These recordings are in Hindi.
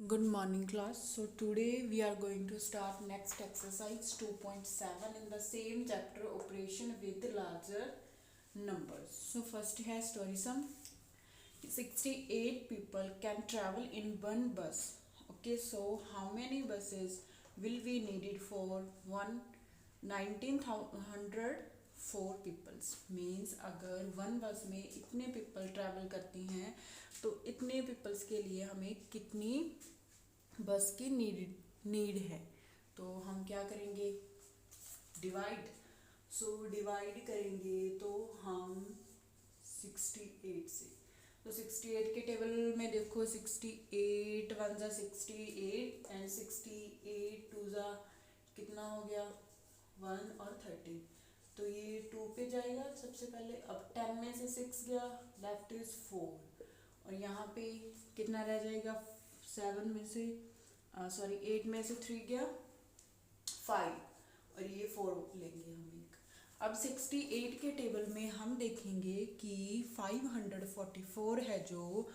Good morning class. So today we are going to start next exercise 2.7 in the same chapter operation with larger numbers. So first है story sum. 68 people can travel in one bus. Okay, so how many buses will be needed for 1904 peoples? Means अगर वन बस में इतने people travel करती हैं तो इतने peoples के लिए हमें कितनी बस की नीड है। तो हम क्या करेंगे, डिवाइड। डिवाइड करेंगे तो हम 68 से, तो 68 के टेबल में देखो 68 वन ज़ा 68 एंड 68 टू ज़ा कितना हो गया 1 और 13, तो ये 2 पे जाएगा सबसे पहले। अब 10 में से 6 गया, लेफ्ट इज 4, और यहाँ पे कितना रह जाएगा 7 में से 8 में से 3 गया 5, और ये 4 लेंगे हम एक। अब 68 के टेबल में हम देखेंगे कि 544 है जो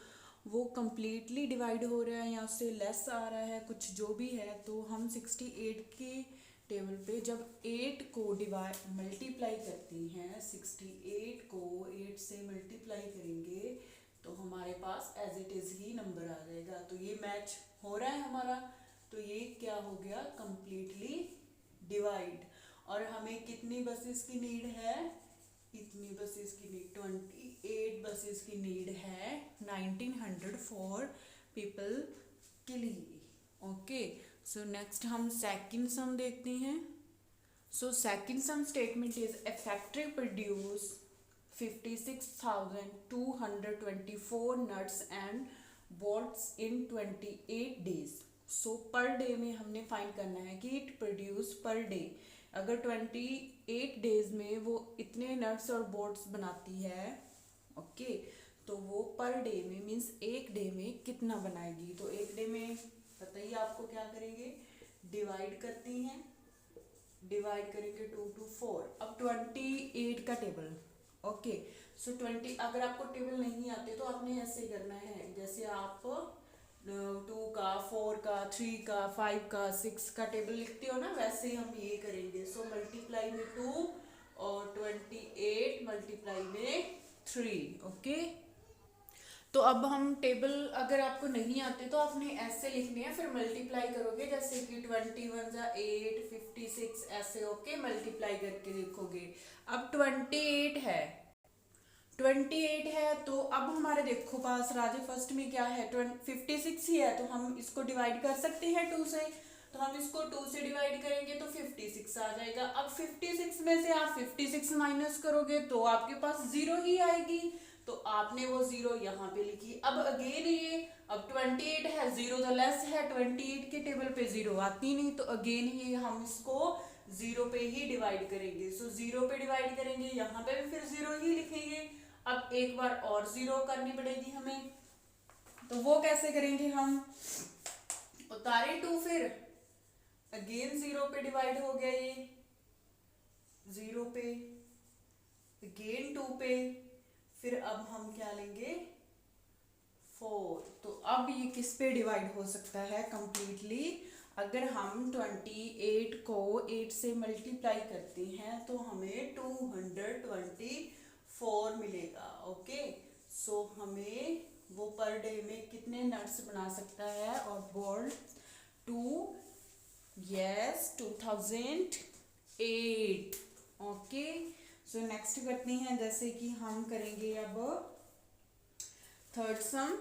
वो कम्प्लीटली डिवाइड हो रहा है या उससे लेस आ रहा है, कुछ जो भी है। तो हम 68 के टेबल पे जब 8 को मल्टीप्लाई करती हैं, 68 को 8 से मल्टीप्लाई करेंगे तो हमारे पास एज इट इज़ ही नंबर आ जाएगा। तो ये मैच हो रहा है हमारा, तो ये क्या हो गया कम्प्लीटली डिवाइड। और हमें कितनी बसेस की नीड है, इतनी बसेस की नीड 28 बसेस की नीड है 1904 पीपल के लिए। ओके, सो नेक्स्ट हम सेकंड सम देखते हैं। So second sum statement is a factory produce 56,224 nuts and bolts in 28 days. So per day में हमने फाइंड करना है कि इट प्रोड्यूस पर डे, अगर 28 डेज में वो इतने नट्स और बोल्ट्स बनाती है, ओके, तो वो पर डे में मीन्स एक डे में कितना बनाएगी। तो एक डे में बताइए आपको क्या करेंगे, डिवाइड करती हैं, डिवाइड करेंगे 2 to 4। अब 28 का टेबल, ओके, सो 20 अगर आपको टेबल नहीं आते तो आपने ऐसे ही करना है, जैसे आप 2 का 4 का 3 का 5 का 6 का टेबल लिखते हो ना, वैसे हम ये करेंगे। सो मल्टीप्लाई में 2 और 28 मल्टीप्लाई में 3। ओके, तो अब हम टेबल अगर आपको नहीं आते तो आपने ऐसे लिखने हैं, फिर मल्टीप्लाई करोगे जैसे कि 21 ज़ा 8 56 ऐसे। ओके, मल्टीप्लाई करके देखोगे। अब 28 है तो अब हमारे देखो पास राजे फर्स्ट में क्या है 56 ही है, तो हम इसको डिवाइड कर सकते हैं 2 से। तो हम इसको 2 से डिवाइड करेंगे तो 56 आ जाएगा। अब 56 में से आप 56 माइनस करोगे तो आपके पास 0 ही आएगी, तो आपने वो 0 यहाँ पे लिखी। अब अगेन ये अब 28 है, 0 तो लेस है, 28 के टेबल पे 0 आती नहीं, तो अगेन ये हम इसको 0 पे ही डिवाइड करेंगे। सो 0 पे डिवाइड करेंगे, यहाँ पे भी फिर 0 ही लिखेंगे। अब एक बार और 0 करनी पड़ेगी हमें, तो वो कैसे करेंगे, हम उतारे 2, फिर अगेन 0 पे डिवाइड हो गया, ये 0 पे अगेन 2 पे, फिर अब हम क्या लेंगे 4। तो अब ये किस पे डिवाइड हो सकता है कम्प्लीटली, अगर हम 28 को 8 से मल्टीप्लाई करते हैं तो हमें 224 मिलेगा। ओके, सो हमें वो पर डे में कितने नट्स बना सकता है और बोल्ट 2, यस 2008। ओके, सो नेक्स्ट करते हैं, जैसे कि हम करेंगे अब third sum.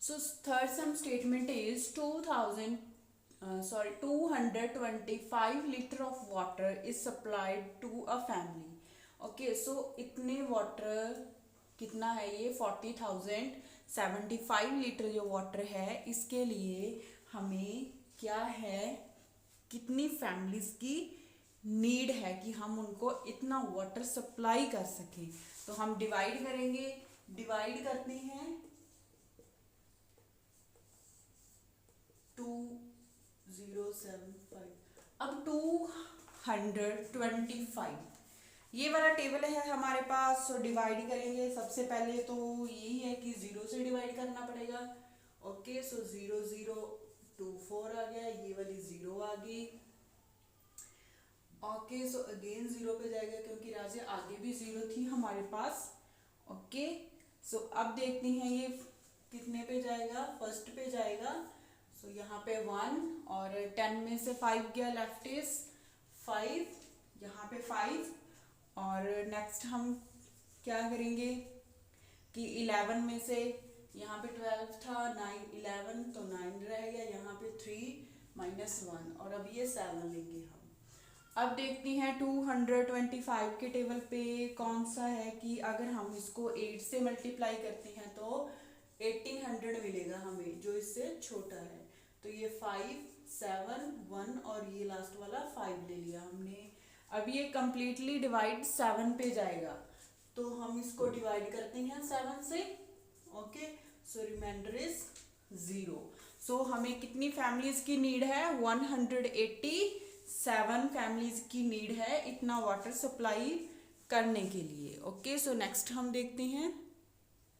So third sum statement is 225 litre of water is supplied to a family. Okay, so इतने वाटर कितना है ये 40,075 लीटर जो वाटर है, इसके लिए हमें क्या है, कितनी फैमिलीज की नीड है कि हम उनको इतना वाटर सप्लाई कर सकें। तो हम डिवाइड करेंगे, डिवाइड करते हैं 2075। अब 225 ये वाला टेबल है हमारे पास, सो डिवाइड करेंगे। सबसे पहले तो यही है कि 0 से डिवाइड करना पड़ेगा। ओके, सो 0 0 2 4 आ गया, ये वाली 0 आ गई। ओके, सो अगेन 0 पे जाएगा क्योंकि राजे आगे भी 0 थी हमारे पास। ओके, सो अब देखते हैं ये कितने पे जाएगा, फर्स्ट पे जाएगा। सो यहाँ पे 1 और 10 में से 5 गया, लेफ्ट इज 5, यहाँ पे 5। और नेक्स्ट हम क्या करेंगे कि 11 में से यहाँ पे 12 था, 9 11 तो 9 रह गया, यहाँ पे 3 -1 और अब ये 7 लेंगे हम। अब देखते हैं 225 के टेबल पे कौन सा है कि अगर हम इसको 8 से मल्टीप्लाई करते हैं तो 1800 मिलेगा हमें, जो इससे छोटा है। तो ये 5 7 1 और ये लास्ट वाला 5 ले लिया हमने। अब ये कंप्लीटली डिवाइड 7 पे जाएगा, तो हम इसको डिवाइड करते हैं 7 से। Okay, so remainder is 0। सो हमें कितनी फैमिलीज की नीड है, 187 फैमिलीज की नीड है इतना वाटर सप्लाई करने के लिए। ओके, सो नेक्स्ट हम देखते हैं।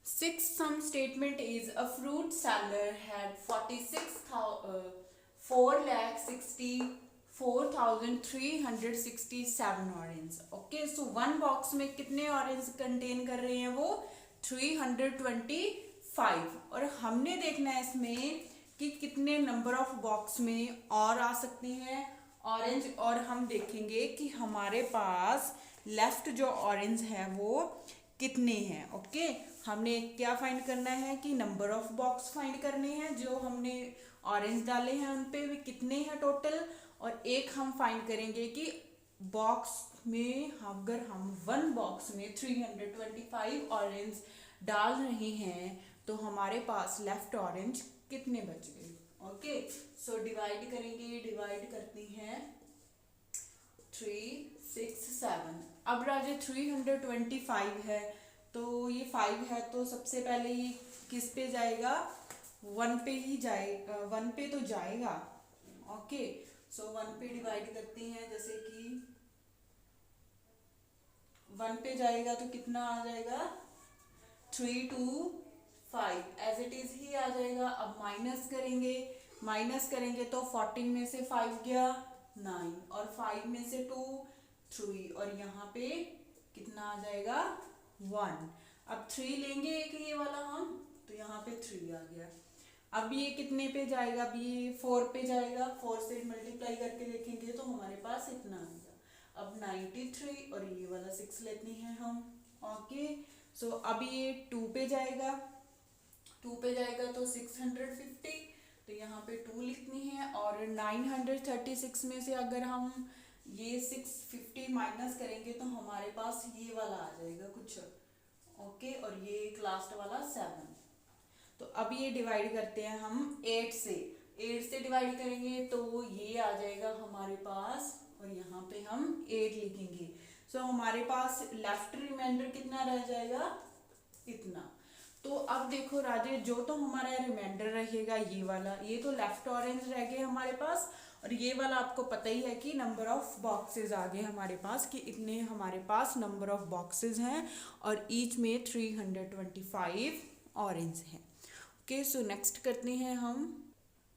Sixth sum statement is a fruit seller had 4,64,367 oranges. Okay, so one box में कितने ऑरेंज कंटेन कर रहे हैं वो 325, और हमने देखना है इसमें कि कितने नंबर ऑफ बॉक्स में और आ सकते हैं ऑरेंज, और हम देखेंगे कि हमारे पास लेफ्ट जो ऑरेंज है वो कितने हैं। ओके, हमने क्या फाइंड करना है कि नंबर ऑफ बॉक्स फाइंड करने हैं, जो हमने ऑरेंज डाले हैं उन पे भी कितने हैं टोटल, और एक हम फाइंड करेंगे कि बॉक्स में अगर हम वन बॉक्स में 325 ऑरेंज डाल रहे हैं तो हमारे पास लेफ्ट ऑरेंज कितने बच गए। ओके, सो डिवाइड करेंगे, डिवाइड करती हैं 3 6 7। अब राजे 325 है तो ये 5 है, तो सबसे पहले ये किस पे जाएगा, 1 पे ही जाएगा, 1 पे तो जाएगा। ओके, सो 1 पे डिवाइड करते हैं, जैसे कि 1 पे जाएगा तो कितना आ जाएगा 3 2 5 एज इट इज ही आ जाएगा। अब माइनस करेंगे, माइनस करेंगे तो 14 में से 5 गया 9 और 5 में से 2 3 और यहाँ पे कितना आ जाएगा 1। अब 3 लेंगे एक ये वाला हम, तो यहाँ पे 3 आ गया। अब ये कितने पे जाएगा, अब ये 4 पे जाएगा, 4 से मल्टीप्लाई करके देखेंगे तो हमारे पास इतना आएगा। अब 93 और ये वाला 6 लेते हैं हम। ओके, सो अब ये 2 पे जाएगा, 2 पे जाएगा तो 650, तो यहाँ पे 2 लिखनी है। और 936 में से अगर हम ये 650 माइनस करेंगे तो हमारे पास ये वाला आ जाएगा कुछ। ओके, और ये एक लास्ट वाला 7। तो अब ये डिवाइड करते हैं हम 8 से, 8 से डिवाइड करेंगे तो ये आ जाएगा हमारे पास, और यहाँ पे हम 8 लिखेंगे। सो हमारे पास लेफ्ट रिमाइंडर कितना रह जाएगा, इतना। तो अब देखो राजे, जो तो हमारा रिमाइंडर रहेगा ये वाला, ये तो लेफ्ट ऑरेंज रह गए हमारे पास, और ये वाला आपको पता ही है कि नंबर ऑफ बॉक्सेस आ गए हमारे पास, कि इतने हमारे पास नंबर ऑफ बॉक्सेस हैं और ईच में 325 ऑरेंज हैं। ओके, सो नेक्स्ट करते हैं हम।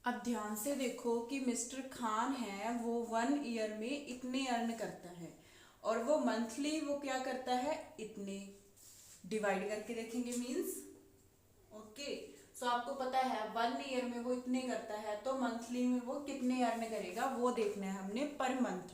अब ध्यान से देखो कि मिस्टर खान है वो 1 ईयर में इतने अर्न करता है, और वो मंथली वो क्या करता है, इतने। डिवाइड करके देखेंगे मीन्स। ओके, सो आपको पता है 1 ईयर में वो इतने करता है, तो मंथली में वो कितने अर्न करेगा वो देखना है हमने पर मंथ।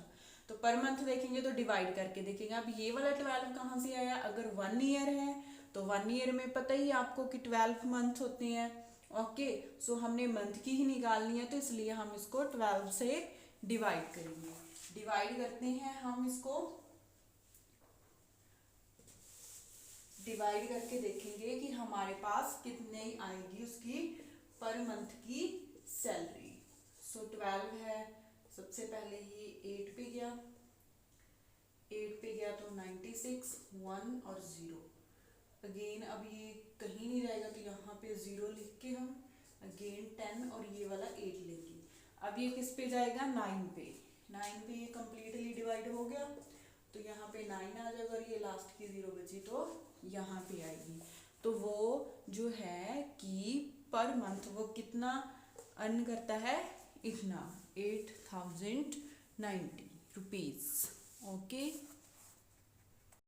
तो पर मंथ देखेंगे तो डिवाइड करके देखेंगे। अब ये वाला 12 कहाँ से आया, अगर 1 ईयर है तो 1 ईयर में पता ही आपको कि 12 मंथ होते हैं। ओके, सो हमने मंथ की ही निकालनी है, तो इसलिए हम इसको 12 से डिवाइड करेंगे। डिवाइड करते हैं हम इसको, डिवाइड करके देखेंगे कि हमारे पास कितने आएगी उसकी पर मंथ की सैलरी। सो 12 है, सबसे पहले ये 8 पे गया, 8 पे गया तो 96 1 और 0 अगेन। अब ये कहीं नहीं रहेगा तो यहाँ पे 0 लिख के हम अगेन 10 और ये वाला 8 लेंगे। अब ये किस पे जाएगा, 9 पे, 9 पे ये कम्प्लीटली डिवाइड हो गया, तो यहाँ पे 9 आ जाएगा, और ये लास्ट की 0 बची तो यहाँ पे आएगी। तो वो जो है कि पर मंथ वो कितना अर्न करता है, इतना 8090 रुपीज़। ओके।